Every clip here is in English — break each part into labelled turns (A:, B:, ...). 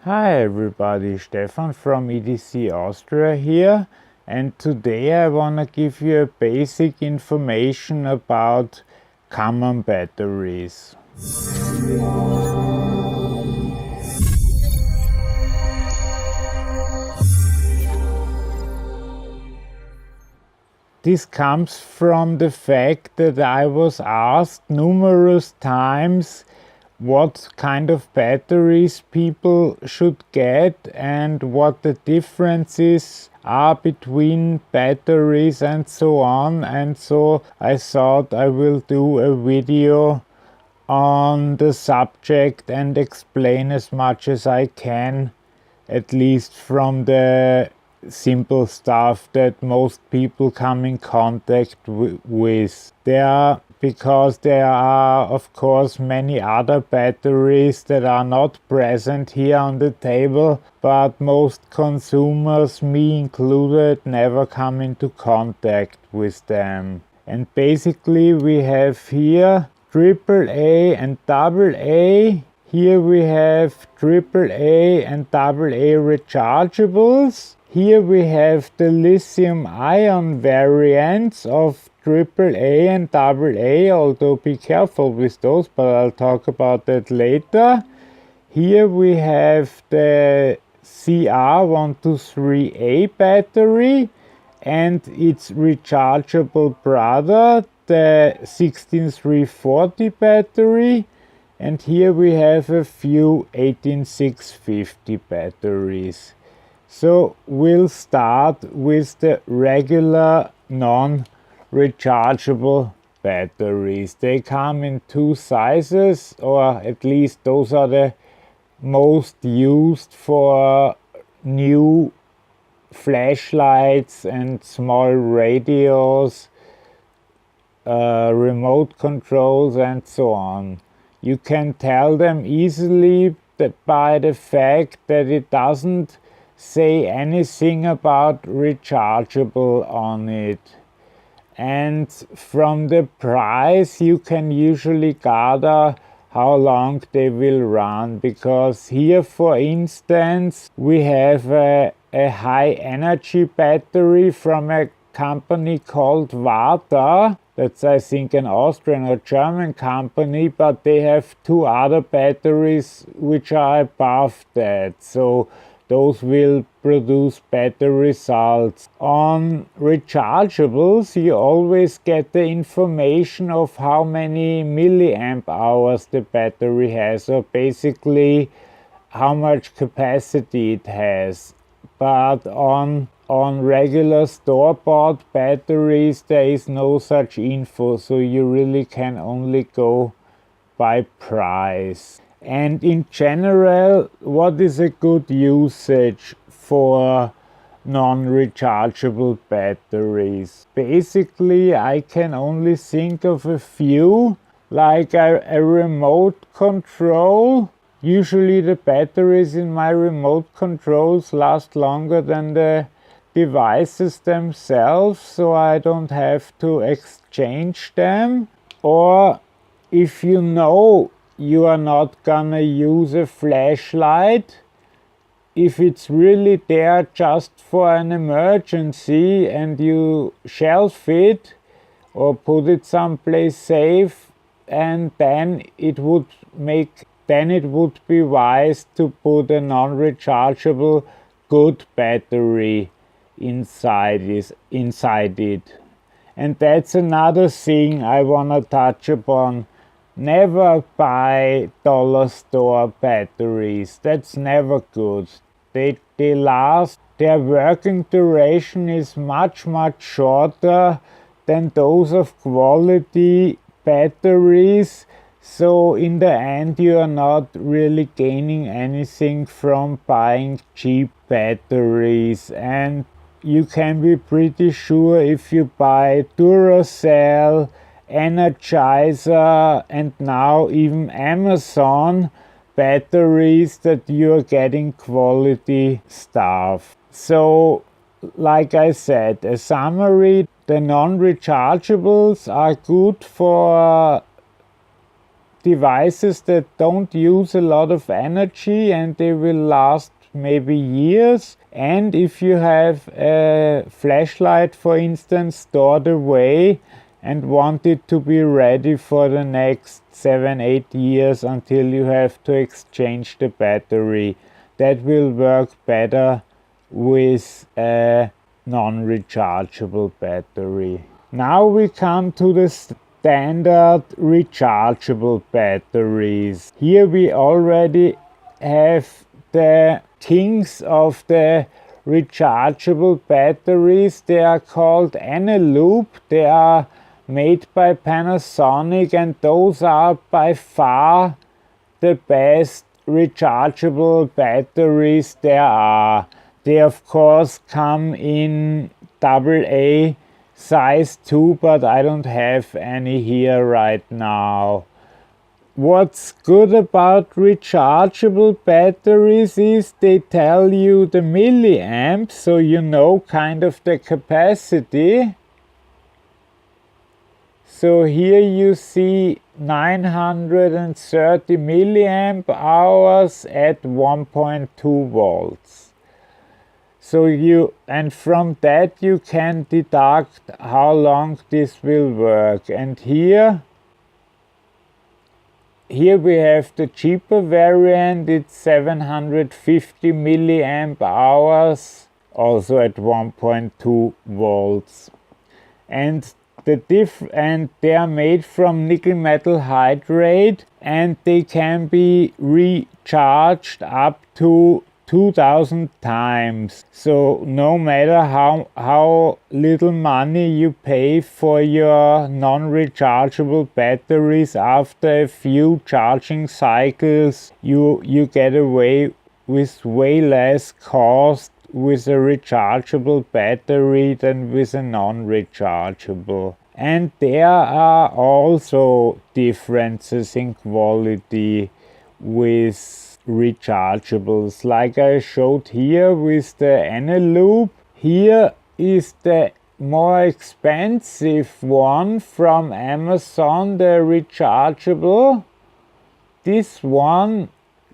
A: Hi everybody, Stefan from EDC Austria here, and today I wanna give you a basic information about common batteries. This comes from the fact that I was asked numerous times what kind of batteries people should get and what the differences are between batteries and so on, and so I thought I will do a video on the subject and explain as much as I can, at least from the simple stuff that most people come in contact with. Because there are of course many other batteries that are not present here on the table, but most consumers, me included, never come into contact with them. And basically we have here AAA and AA. Here we have AAA and AA rechargeables. Here we have the lithium-ion variants of AAA and AA, although be careful with those, but I'll talk about that later. Here we have the CR123A battery and its rechargeable brother, the 16340 battery. And here we have a few 18650 batteries. So we'll start with the regular non-rechargeable batteries. They come in two sizes, or at least those are the most used for new flashlights and small radios, remote controls and so on. You can tell them easily by the fact that it doesn't say anything about rechargeable on it. And from the price you can usually gather how long they will run, because here for instance we have a high energy battery from a company called Vata. That's I think an Austrian or German company, but they have two other batteries which are above that, so those will produce better results. On rechargeables you always get the information of how many milliamp hours the battery has, or basically how much capacity it has. But on regular store-bought batteries there is no such info, so you really can only go by price. And in general, what is a good usage for non-rechargeable batteries? Basically, I can only think of a few, like a remote control. Usually the batteries in my remote controls last longer than the devices themselves, so I don't have to exchange them. Or if you know you are not gonna use a flashlight, if it's really there just for an emergency and you shelf it or put it someplace safe, and then it would be wise to put a non-rechargeable good battery inside it. And that's another thing I wanna touch upon. Never buy dollar store batteries. That's never good. They last, their working duration is much shorter than those of quality batteries, so in the end you are not really gaining anything from buying cheap batteries. And you can be pretty sure if you buy Duracell, Energizer and now even Amazon batteries that you are getting quality stuff. So like I said, a summary: the non-rechargeables are good for devices that don't use a lot of energy and they will last maybe years. And if you have a flashlight, for instance, stored away and want it to be ready for the next 7-8 years until you have to exchange the battery, that will work better with a non-rechargeable battery. Now we come to the standard rechargeable batteries. Here we already have the kings of the rechargeable batteries. They are called Eneloop. They are made by Panasonic, and those are by far the best rechargeable batteries there are. They of course come in AA size too, but I don't have any here right now. What's good about rechargeable batteries is they tell you the milliamps, so you know kind of the capacity. So here you see 930 milliamp hours at 1.2 volts. So and from that you can deduct how long this will work. And here we have the cheaper variant. It's 750 milliamp hours, also at 1.2 volts. And they are made from nickel metal hydride, and they can be recharged up to 2000 times. So no matter how little money you pay for your non-rechargeable batteries, after a few charging cycles you get away with way less cost with a rechargeable battery than with a non-rechargeable. And there are also differences in quality with rechargeables, like I showed here with the Eneloop. Here is the more expensive one from Amazon, the rechargeable. This one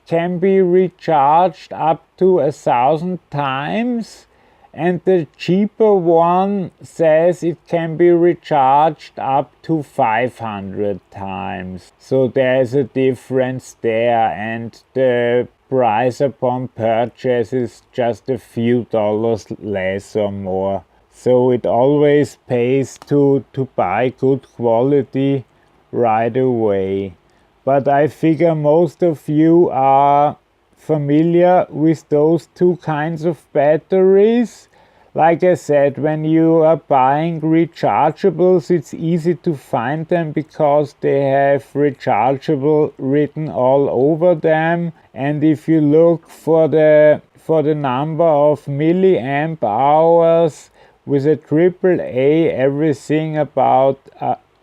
A: can be recharged up to 1000 times, and the cheaper one says it can be recharged up to 500 times. So there's a difference there, and the price upon purchase is just a few dollars less or more. So it always pays to buy good quality right away. But I figure most of you are familiar with those two kinds of batteries. Like I said, when you are buying rechargeables, it's easy to find them because they have rechargeable written all over them. And if you look for the number of milliamp hours with a AAA, everything about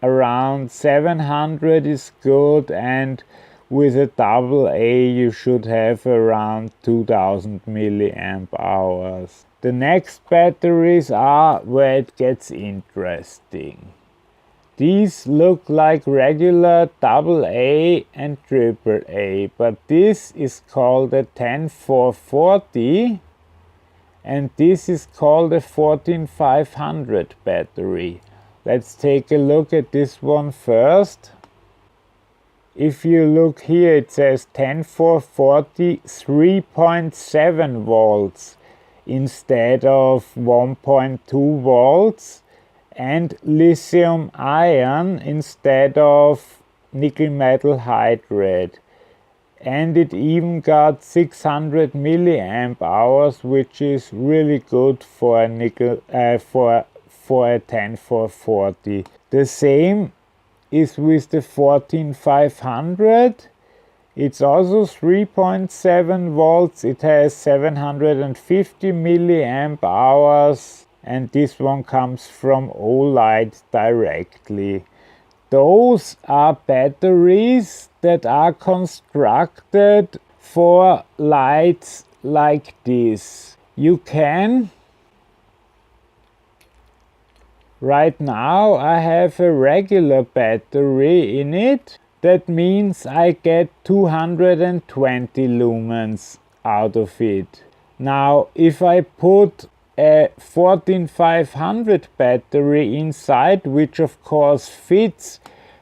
A: around 700 is good, and with a AA you should have around 2000 milliamp hours. The next batteries are where it gets interesting. These look like regular AA and AAA, but this is called a 10440 and this is called a 14500 battery. Let's take a look at this one first. If you look here, it says 10440 3.7 volts instead of 1.2 volts, and lithium-ion instead of nickel metal hydride. And it even got 600 milliamp hours, which is really good for a for a 10440. The same is with the 14500. It's also 3.7 volts. It has 750 milliamp hours, and this one comes from Olight directly. Those are batteries that are constructed for lights like this. You can, right now I have a regular battery in it, that means I get 220 lumens out of it. Now, if I put a 14500 battery inside, which of course fits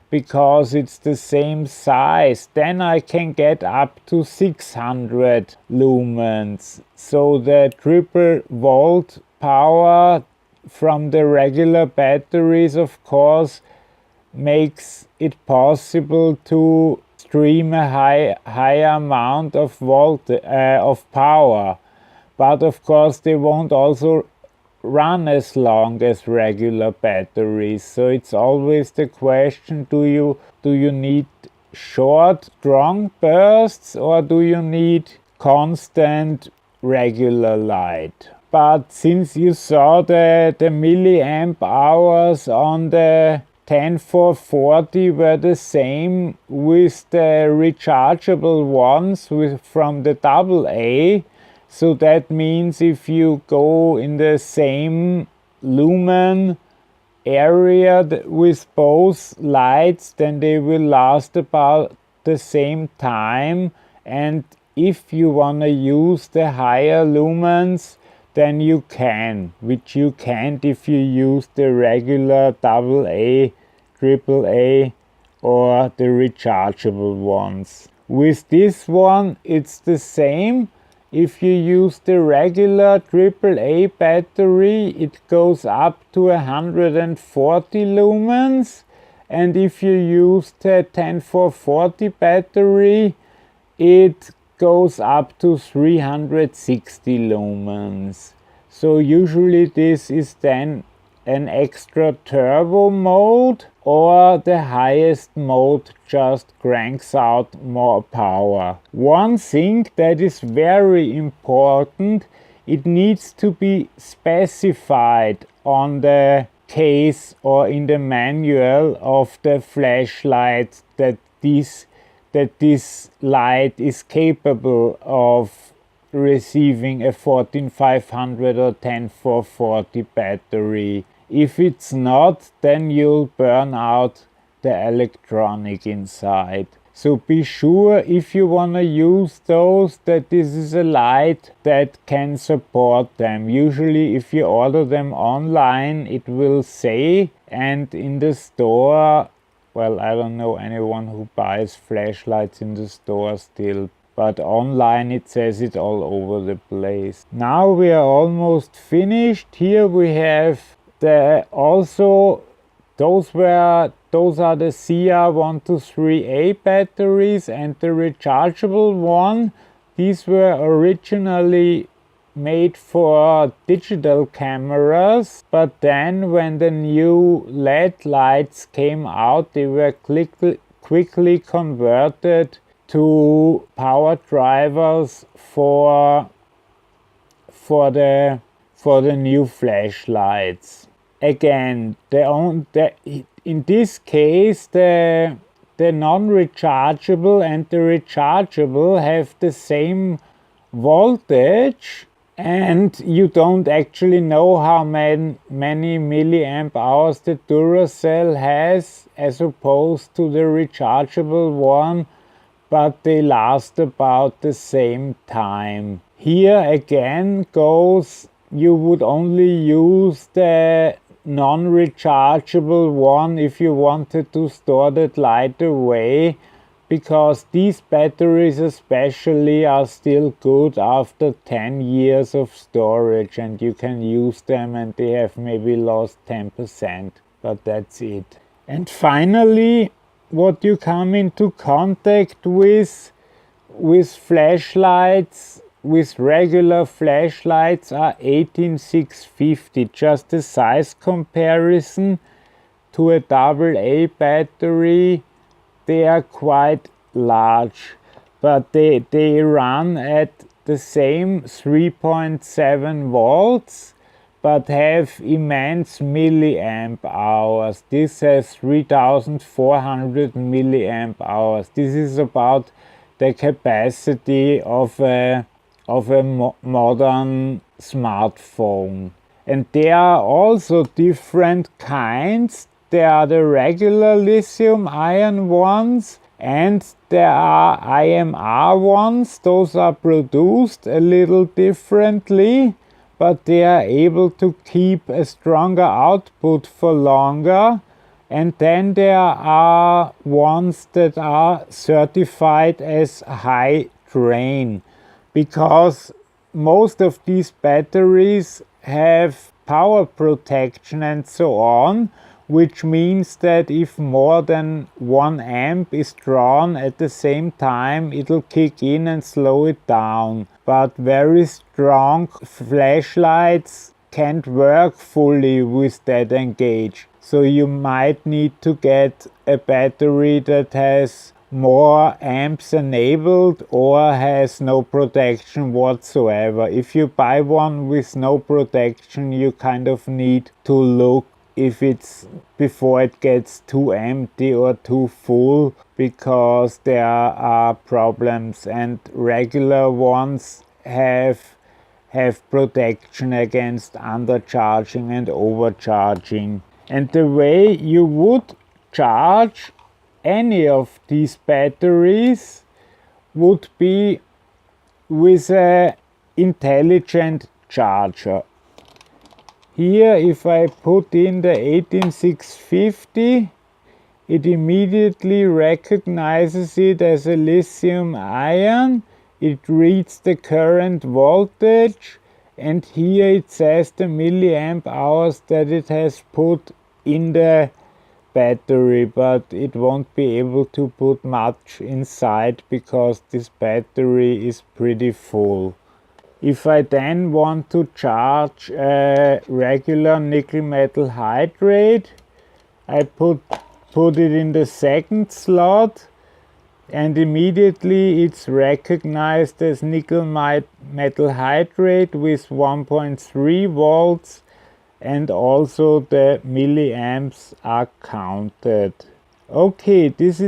A: because it's the same size, then I can get up to 600 lumens. So the triple volt power from the regular batteries, of course, makes it possible to stream a high amount of of power. But of course they won't also run as long as regular batteries. So it's always the question, do you need short, strong bursts, or do you need constant regular light? But since you saw the milliamp hours on the 10440 were the same with the rechargeable ones from the AA, so that means if you go in the same lumen area with both lights, then they will last about the same time. And if you want to use the higher lumens, then you can, which you can't if you use the regular AA, AAA, or the rechargeable ones. With this one, it's the same. If you use the regular AAA battery, it goes up to 140 lumens. And if you use the 10440 battery, it goes up to 360 lumens. So usually this is then an extra turbo mode, or the highest mode just cranks out more power. One thing that is very important, it needs to be specified on the case or in the manual of the flashlight that this light is capable of receiving a 14500 or 10440 battery. If it's not, then you'll burn out the electronic inside. So be sure, if you want to use those, that this is a light that can support them. Usually if you order them online, it will say, and in the store, well, I don't know anyone who buys flashlights in the store still, but online it says it all over the place. Now we are almost finished. Here we have those are the CR123A batteries and the rechargeable one. These were originally made for digital cameras, but then when the new LED lights came out, they were quickly converted to power drivers for the new flashlights. Again, in this case, the non-rechargeable and the rechargeable have the same voltage, and you don't actually know how many milliamp hours the Duracell has as opposed to the rechargeable one, but they last about the same time. Here again goes, you would only use the non-rechargeable one if you wanted to store that light away, because these batteries especially are still good after 10 years of storage, and you can use them and they have maybe lost 10%, but that's it. And finally, what you come into contact with flashlights, with regular flashlights, are 18650. Just a size comparison to a AA battery, they are quite large, but they run at the same 3.7 volts, but have immense milliamp hours. This has 3400 milliamp hours. This is about the capacity of a modern smartphone. And there are also different kinds. There are the regular lithium-ion ones, And there are IMR ones, those are produced a little differently, but they are able to keep a stronger output for longer. And then there are ones that are certified as high drain, because most of these batteries have power protection and so on, which means that if more than 1 amp is drawn at the same time, it'll kick in and slow it down. But very strong flashlights can't work fully with that engage. So you might need to get a battery that has more amps enabled or has no protection whatsoever. If you buy one with no protection, you kind of need to look if it's before it gets too empty or too full, because there are problems, and regular ones have protection against undercharging and overcharging. And the way you would charge any of these batteries would be with an intelligent charger. Here, if I put in the 18650, it immediately recognizes it as a lithium-ion. It reads the current voltage, and here it says the milliamp hours that it has put in the battery, but it won't be able to put much inside because this battery is pretty full. If I then want to charge a regular nickel metal hydrate, I put it in the second slot, and immediately it's recognized as nickel metal hydrate with 1.3 volts, and also the milliamps are counted. Okay, this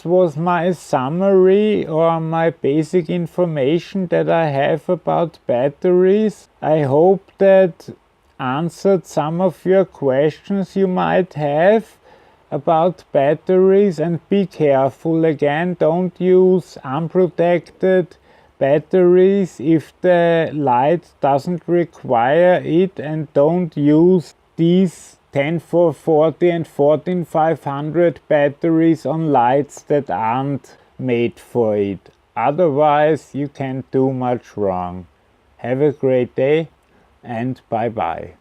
A: was my summary or my basic information that I have about batteries. I hope that answered some of your questions you might have about batteries, and be careful again, don't use unprotected batteries if the light doesn't require it, and don't use these 10440 and 14500 batteries on lights that aren't made for it. Otherwise you can't do much wrong. Have a great day and bye bye.